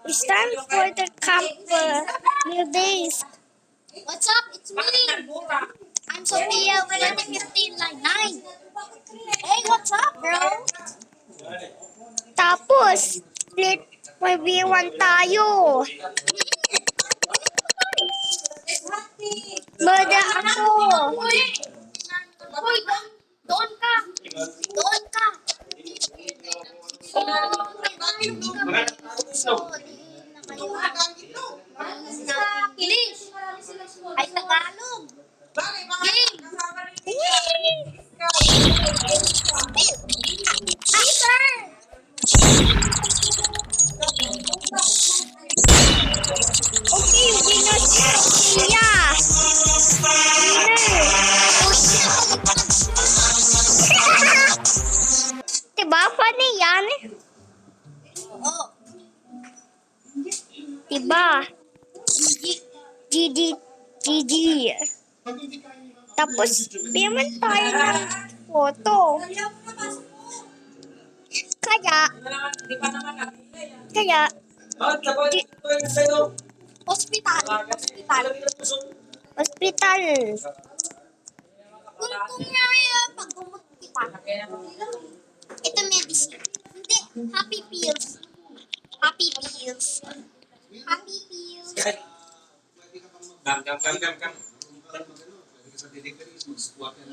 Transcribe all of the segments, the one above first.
It's time for the camp new days. What's up? It's me. I'm Sophia, 2015, line 9. Hey, what's up, bro? Tapos, split 1v1 tayo. Bada ako. Hoy, doon ka. Doon ka. Kilis. Ay, Tagalog. Game. Peter. Okay, winner siya. Diba? Funny yan. Oh, Diba? GG. GG. Tapos, piyaman tayo ng photo. Kaya, hospital. hospital. Kung pag gumot kita. Ito medicine. Hindi, happy pills. Happy pills. Happy pills.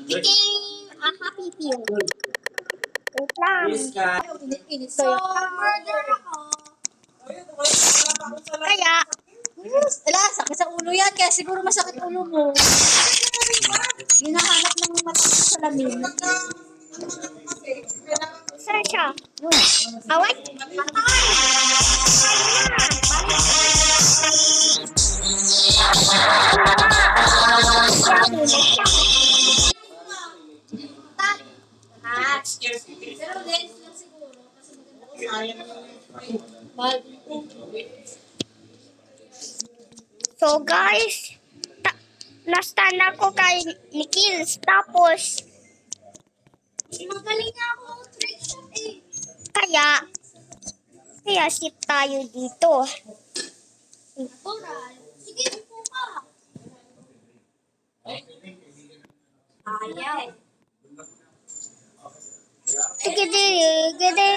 Became a happy pill. Wait lang. So, murder ako. Kaya, Wala, sakit sa ulo yan. Kaya siguro masakit ulo mo. Hinahanap ng mata sa salamin. saan siya? Awat? Pero lens lang siguro. Kasi So guys, na-stand ako kay Nikils. Tapos, magaling nga ako trick shot eh. kaya sit tayo dito. Natural. Sige, upo ka. Ayaw. Gede.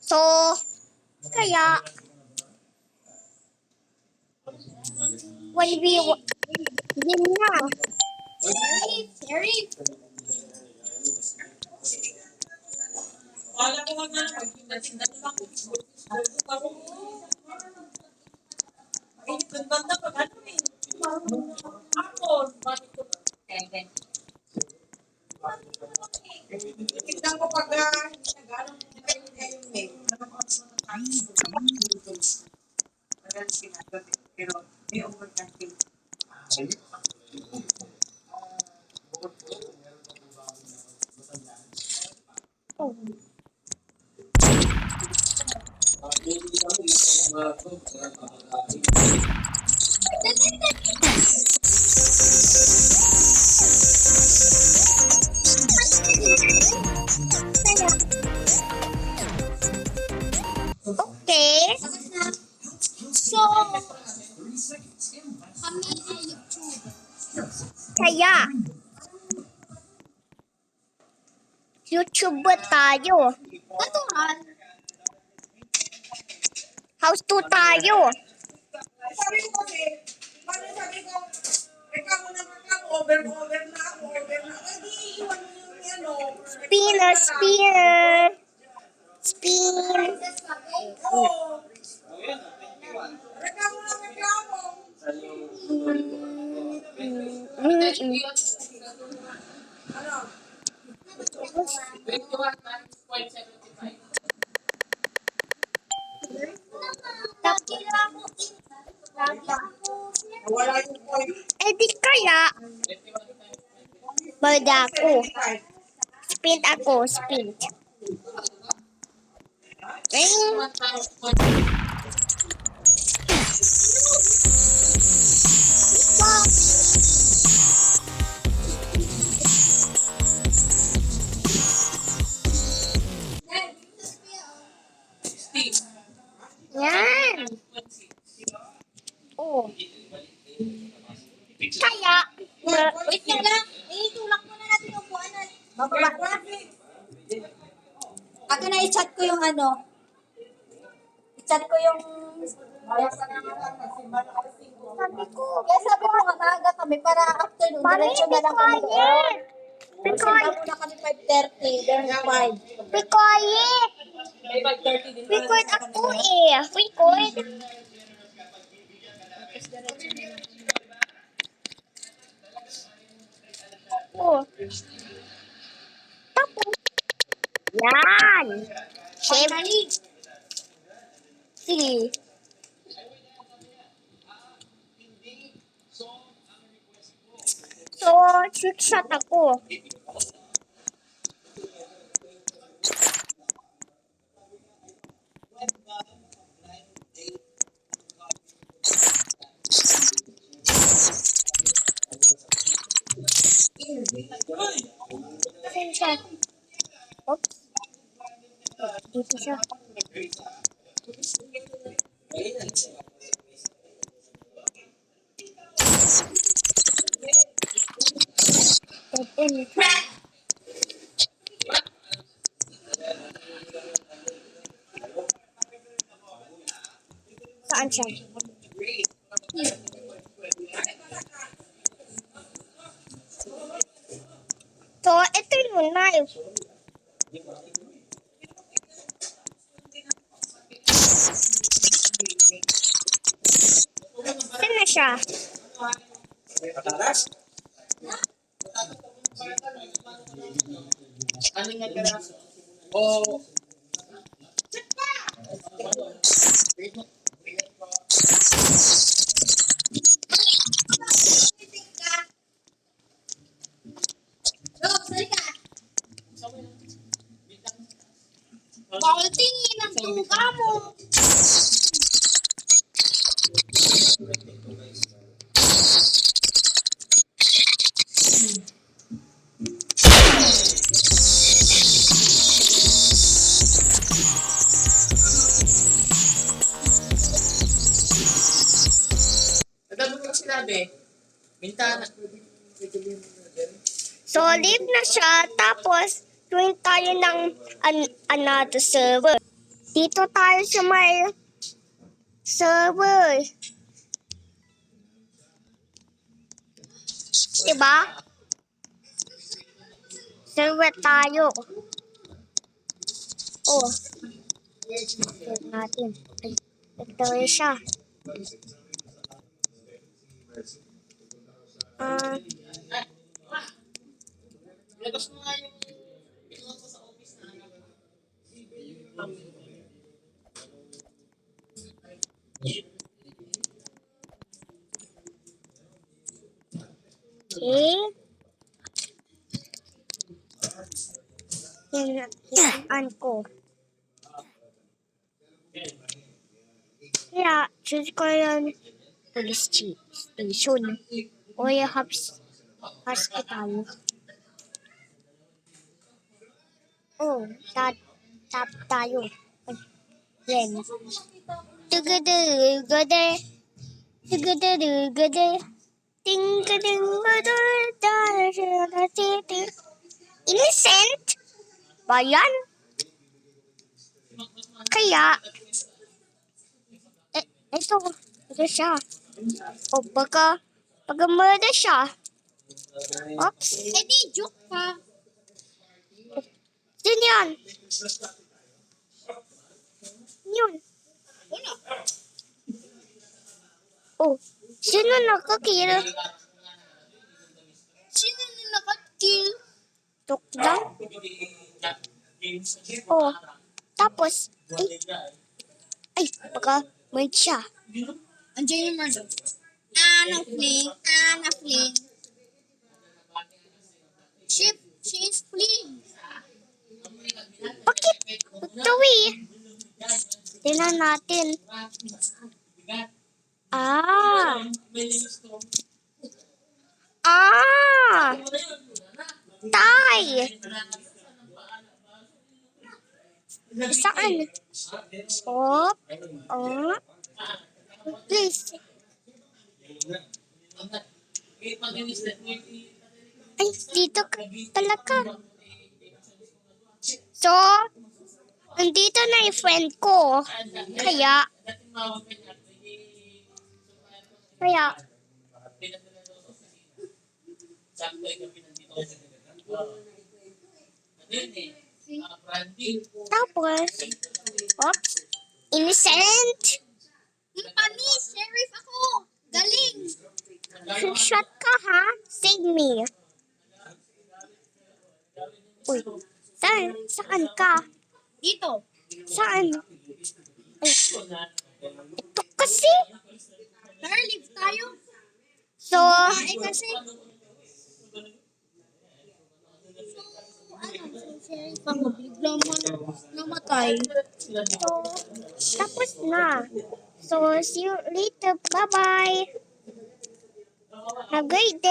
So, kaya, 1v1 game na. Sorry. Tignan ko pag nag-ano yung name. Pero may overcasting. Okay. So, kami ay YouTube. Kaya, YouTube ba tayo? Natural. House 2 tayo. Sabi ko kasi, sabi ko, reklamo na over na ako. Ay, di iwan mo yung Spin. Oo. Reklamo. Ano? Wala yung point. Eh di kaya, bada ako. Spin ako. Oh. Kaya, Wait lang lang. Itulak muna natin yung buwanan. Bababa na. Ako na i-chat ko yung ano. I-chat ko yung... sabi ko, Kaya sabi ko nga maaga kami para afternoon. Mami, Diretso be na lang kami doon. quiet. Be Simba quiet. muna kami 5:30. Then 5. Be quiet. Record ako eh. Record. Oh. Tapos. Yan. Shape. Sige. So, trick shot ako. Saan siya? Oops. Dito siya. Dead end. Saan siya? So, ito yung knife. Saan na siya? Bawal tingin ang tuga mo. Nagano ko sinabi? Bintana. So, leave na siya. Tapos, join tayo ng another server. Dito tayo sa may server. Diba? Server tayo. Oh. Tignan natin. Ay, ito rin siya. Labas mo nga yung pinuha ko sa office na anak. Okay. Yan ko. Kaya, choose ko yung police station o yung hospital. Oh, tap tayo. Yan. Tugada-gada. Tugada-gada. Ting-ga-ding-ga-da-da-da-da-da. Innocent? Ba yan? Kaya, ito siya. O baka murder siya. Oops. Eh di, joke ka. Sino yan? Yun. Wala. Oh, sino nakakill? Sino na nakakill? Tok lang. Oh, tapos, ay, baka may siya. Andiyan yung murder. Anna Fling. She's fleeing. Bakit? Ito eh. Tingnan natin. Ah. Tay. Saan? Oh. Please. Ay, dito ka talaga. So, nandito na yung friend ko. Kaya, tapos, oops, innocent. Panis, sheriff ako. Galing. Shot ka ha? Save me. Uy, saan ka? Dito. Saan? Ay, ito kasi. Tara, leave tayo. So, Ay, kasi. Sheriff ako. Biglang namatay. so, tapos na. So, see you later. Bye-bye. Have a great day.